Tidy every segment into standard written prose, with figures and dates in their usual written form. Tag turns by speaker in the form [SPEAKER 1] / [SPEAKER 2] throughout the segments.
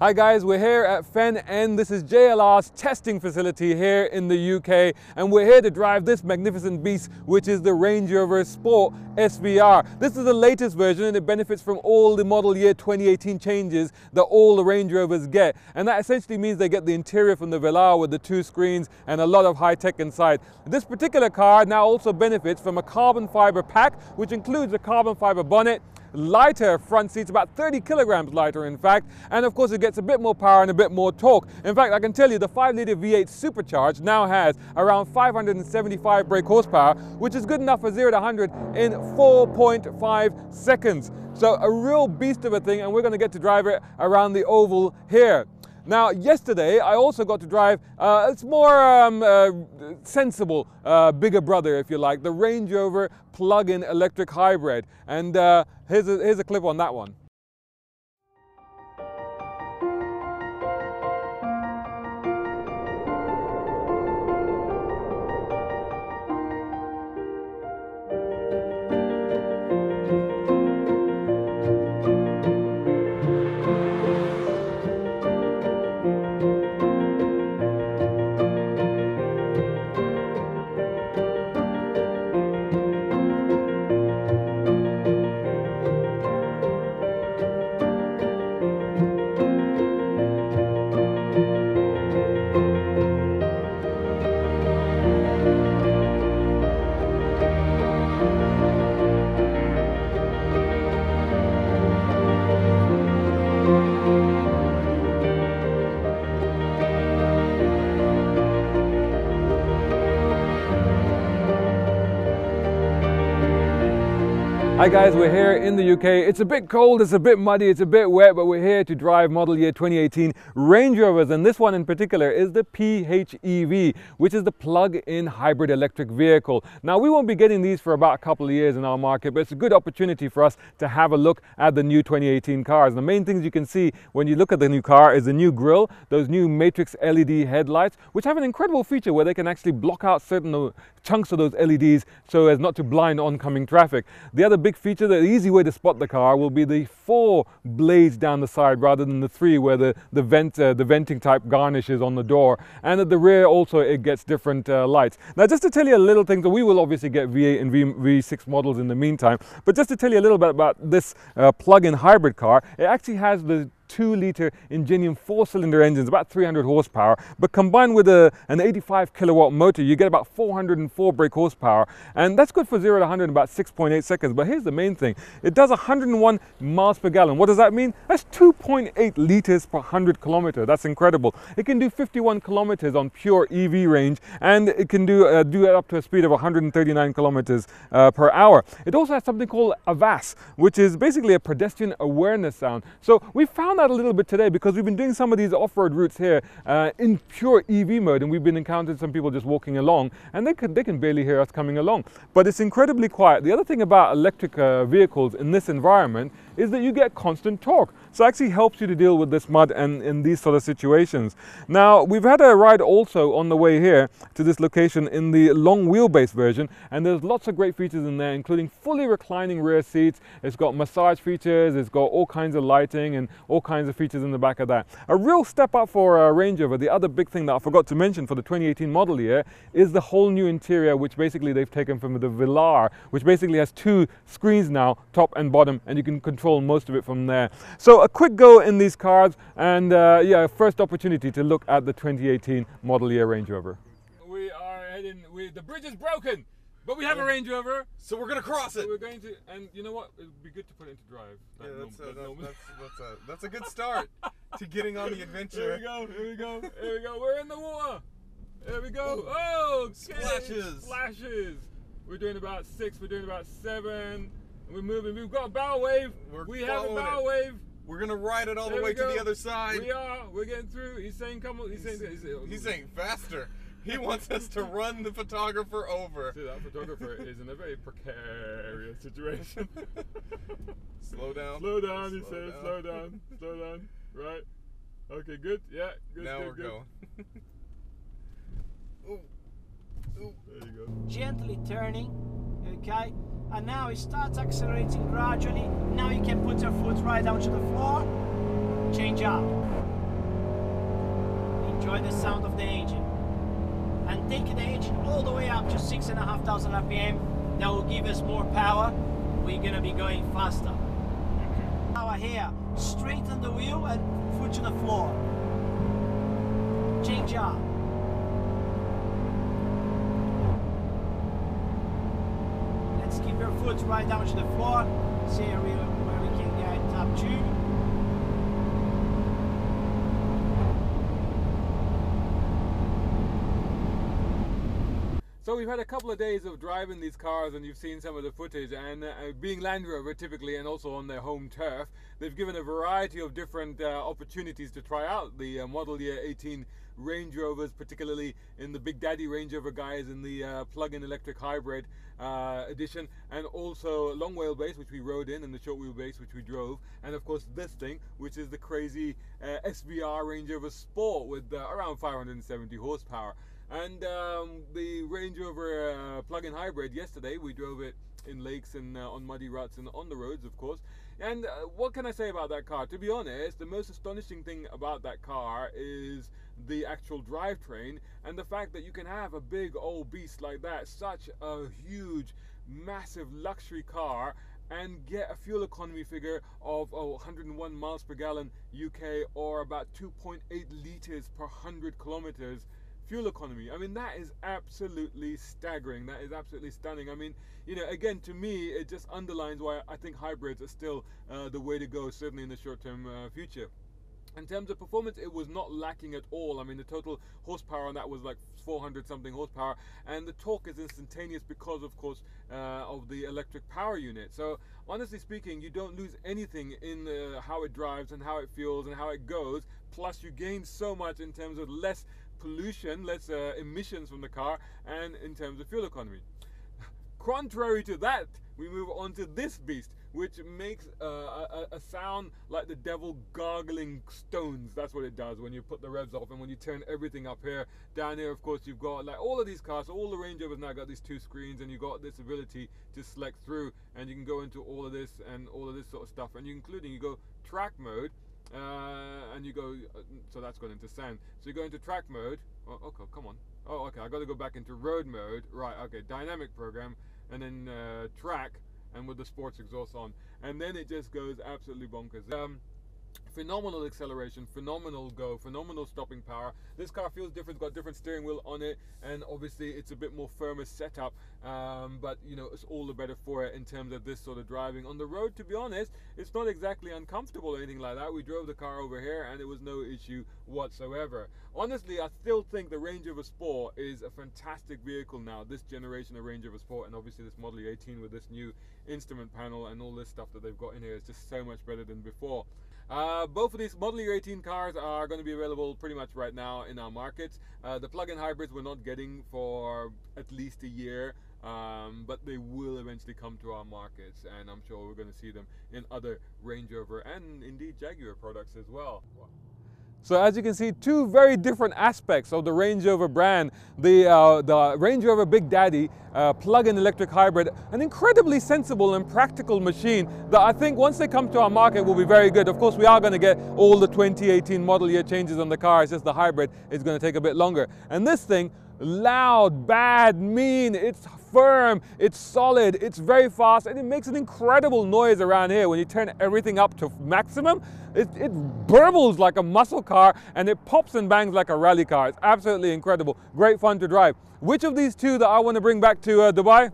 [SPEAKER 1] Hi guys, we're here at Fen and this is JLR's testing facility here in the UK, and we're here to drive this magnificent beast, which is the Range Rover Sport SVR. This is the latest version and it benefits from all the model year 2018 changes that all the Range Rovers get, and that essentially means they get the interior from the Velar with the 2 screens and a lot of high tech inside. This particular car now also benefits from a carbon fiber pack, which includes a carbon fiber bonnet, lighter front seats, about 30 kilograms lighter in fact, and of course it gets a bit more power and a bit more torque. In fact, I can tell you the 5-litre V8 supercharged now has around 575 brake horsepower, which is good enough for 0 to 100 in 4.5 seconds. So a real beast of a thing, and we're going to get to drive it around the oval here. Now, yesterday I also got to drive, it's more sensible, bigger brother if you like, the Range Rover plug-in electric hybrid. And here's a clip on that one. Hi guys, we're here in the UK. It's a bit cold, it's a bit muddy, it's a bit wet, but we're here to drive model year 2018 Range Rovers, and this one in particular is the PHEV, which is the plug-in hybrid electric vehicle. Now, we won't be getting these for about a couple of years in our market, but it's a good opportunity for us to have a look at the new 2018 cars. The main things you can see when you look at the new car is the new grille, those new matrix LED headlights, which have an incredible feature where they can actually block out certain chunks of those LEDs so as not to blind oncoming traffic. The other big feature, the easy way to spot the car, will be the 4 blades down the side rather than the 3 where the venting type garnish is on the door. And at the rear also it gets different lights. Now, just to tell you a little thing, so we will obviously get V8 and V6 models in the meantime, but just to tell you a little bit about this plug-in hybrid car, it actually has the 2-litre Ingenium 4-cylinder engines, about 300 horsepower, but combined with an 85 kilowatt motor, you get about 404 brake horsepower, and that's good for 0 to 100 in about 6.8 seconds. But here's the main thing, it does 101 miles per gallon. What does that mean? That's 2.8 litres per 100 kilometers. That's incredible. It can do 51 kilometers on pure EV range, and it can do it up to a speed of 139 kilometers per hour. It also has something called AVAS, which is basically a pedestrian awareness sound. So we found out a little bit today because we've been doing some of these off-road routes here in pure EV mode, and we've been encountering some people just walking along, and they can barely hear us coming along. But it's incredibly quiet. The other thing about electric vehicles in this environment is that you get constant torque. So it actually helps you to deal with this mud and in these sort of situations. Now, we've had a ride also on the way here to this location in the long wheelbase version, and there's lots of great features in there, including fully reclining rear seats. It's got massage features, it's got all kinds of lighting and all kinds of features in the back of that. A real step up for a Range Rover. The other big thing that I forgot to mention for the 2018 model year is the whole new interior, which basically they've taken from the Velar, which basically has 2 screens now, top and bottom, and you can control most of it from there. So a quick go in these cars, and yeah, first opportunity to look at the 2018 model year Range Rover. We are heading, the bridge is broken, but we have a Range Rover,
[SPEAKER 2] so we're going to cross it.
[SPEAKER 1] So we're going to, and you know what, it would be good to put it into drive.
[SPEAKER 2] That's a good start to getting on the adventure.
[SPEAKER 1] Here we go, here we go, here we go. We're in the water. Here we go. Ooh. Oh, okay. Splashes. We're doing about 6, we're doing about 7. We're moving. We've got a bow wave. We have a bow wave.
[SPEAKER 2] We're gonna ride it all the way to the other side.
[SPEAKER 1] We are. We're getting through. He's saying, "Come on." He's saying
[SPEAKER 2] faster. He wants us to run the photographer over.
[SPEAKER 1] See, that photographer is in a very precarious situation.
[SPEAKER 2] Slow down.
[SPEAKER 1] Slow down. He says, "Slow down. Slow down." Right. Okay. Good. Yeah. Good.
[SPEAKER 2] Now
[SPEAKER 1] good,
[SPEAKER 2] we're
[SPEAKER 1] good.
[SPEAKER 2] going. Ooh. Ooh.
[SPEAKER 1] There you go.
[SPEAKER 3] Gently turning. Okay. And now it starts accelerating gradually. Now you can put your foot right down to the floor. Change up. enjoy the sound of the engine. And take the engine all the way up to 6,500 RPM. That will give us more power. We're gonna be going faster. Power here, straighten the wheel and foot to the floor. Change up. Let's keep your foot right down to the floor. See where we can get up to.
[SPEAKER 1] So we've had a couple of days of driving these cars, and you've seen some of the footage, and being Land Rover typically, and also on their home turf, they've given a variety of different opportunities to try out the model year 18 Range Rovers, particularly in the Big Daddy Range Rover guys, in the plug-in electric hybrid edition, and also long wheelbase, which we rode in, and the short wheelbase, which we drove, and of course this thing, which is the crazy SVR Range Rover Sport with around 570 horsepower. And the Range Rover plug-in hybrid, yesterday we drove it in lakes and on muddy ruts and on the roads, of course. And what can I say about that car? To be honest, the most astonishing thing about that car is the actual drivetrain, and the fact that you can have a big old beast like that, such a huge, massive luxury car, and get a fuel economy figure of 101 miles per gallon UK, or about 2.8 litres per 100 kilometers fuel economy. I mean, that is absolutely staggering. That is absolutely stunning. I mean, you know, again, to me, it just underlines why I think hybrids are still the way to go, certainly in the short-term future. In terms of performance, it was not lacking at all. I mean, the total horsepower on that was like 400 something horsepower, and the torque is instantaneous because, of course, of the electric power unit. So honestly speaking, you don't lose anything in how it drives and how it feels and how it goes. Plus you gain so much in terms of less pollution, less emissions from the car, and in terms of fuel economy. Contrary to that, we move on to this beast, which makes a sound like the devil gargling stones. That's what it does when you put the revs off, and when you turn everything up here. Down here, of course, you've got like all of these cars, all the Range Rovers now got these two screens, and you've got this ability to select through, and you can go into all of this and all of this sort of stuff, and you go track mode, and you go, so that's gone into sound. So you go into track mode. Oh, okay, come on. Oh, okay, I got to go back into road mode. Right, okay, dynamic program, and then track, and with the sports exhaust on, and then it just goes absolutely bonkers. Phenomenal acceleration, phenomenal go, phenomenal stopping power. This car feels different, got different steering wheel on it, and obviously it's a bit more firmer setup, but you know, it's all the better for it in terms of this sort of driving. On the road, to be honest, it's not exactly uncomfortable or anything like that. We drove the car over here and it was no issue whatsoever. Honestly, I still think the Range Rover Sport is a fantastic vehicle now, this generation of Range Rover Sport, and obviously this Model Year 18 with this new instrument panel and all this stuff that they've got in here is just so much better than before. Both of these Model Year 18 cars are going to be available pretty much right now in our markets. The plug-in hybrids we're not getting for at least a year, but they will eventually come to our markets, and I'm sure we're going to see them in other Range Rover and indeed Jaguar products as well. So as you can see, two very different aspects of the Range Rover brand. The Range Rover Big Daddy plug-in electric hybrid, an incredibly sensible and practical machine that I think once they come to our market will be very good. Of course, we are going to get all the 2018 model year changes on the car. It's just the hybrid is going to take a bit longer. And this thing, loud, bad, mean, it's firm, it's solid, it's very fast, and it makes an incredible noise around here. When you turn everything up to maximum, it burbles like a muscle car, and it pops and bangs like a rally car. It's absolutely incredible, great fun to drive. Which of these two that I want to bring back to Dubai?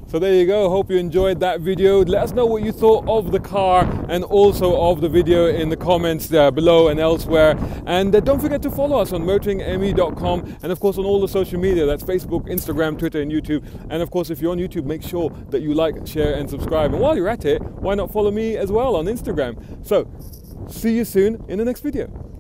[SPEAKER 1] So there you go, hope you enjoyed that video. Let us know what you thought of the car and also of the video in the comments below and elsewhere. And don't forget to follow us on motoringme.com, and of course on all the social media, that's Facebook, Instagram, Twitter and YouTube. And of course, if you're on YouTube, make sure that you like, share and subscribe. And while you're at it, why not follow me as well on Instagram? So see you soon in the next video.